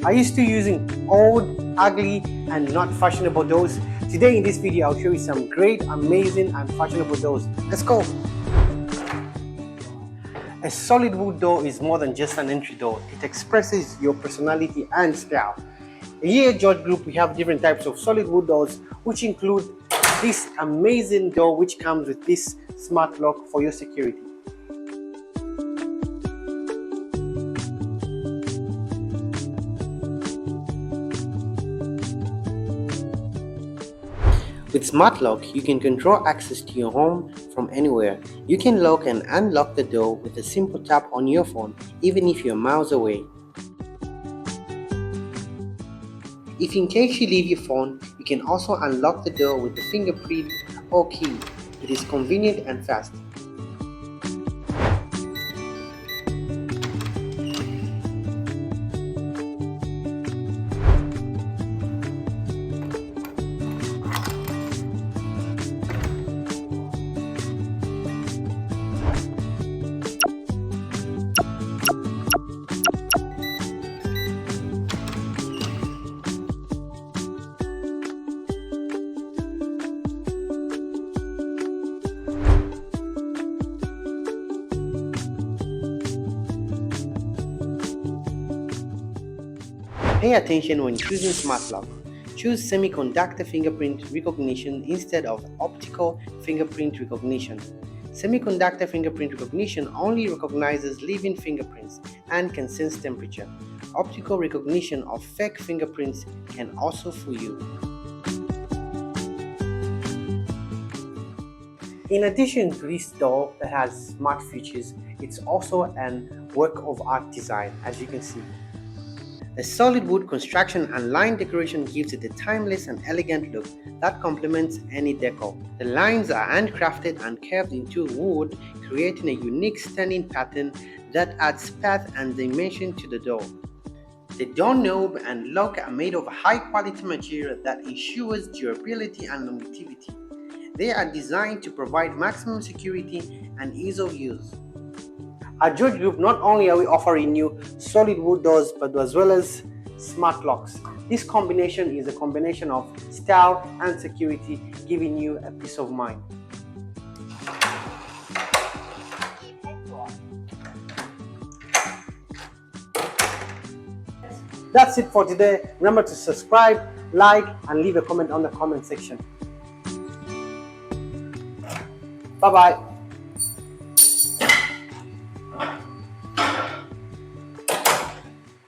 Are you still using old, ugly, and not fashionable doors? Today in this video, I'll show you some great, amazing, and fashionable doors. Let's go! A solid wood door is more than just an entry door. It expresses your personality and style. Here at George Group, we have different types of solid wood doors, which include this amazing door which comes with this smart lock for your security. With Smart Lock, you can control access to your home from anywhere. You can lock and unlock the door with a simple tap on your phone, even if you're miles away. If in case you leave your phone, you can also unlock the door with the fingerprint or key. It is convenient and fast. Pay attention when choosing Smart Lock. Choose semiconductor fingerprint recognition instead of optical fingerprint recognition. Semiconductor fingerprint recognition only recognizes living fingerprints and can sense temperature. Optical recognition of fake fingerprints can also fool you. In addition to this door that has smart features, it's also an work of art design, as you can see. The solid wood construction and line decoration gives it a timeless and elegant look that complements any decor. The lines are handcrafted and carved into wood, creating a unique stunning pattern that adds path and dimension to the door. The doorknob and lock are made of high-quality material that ensures durability and longevity. They are designed to provide maximum security and ease of use. At George Group, not only are we offering you solid wood doors, but as well as smart locks. This combination is a combination of style and security, giving you a peace of mind. That's it for today. Remember to subscribe, like, and leave a comment on the comment section. Bye-bye.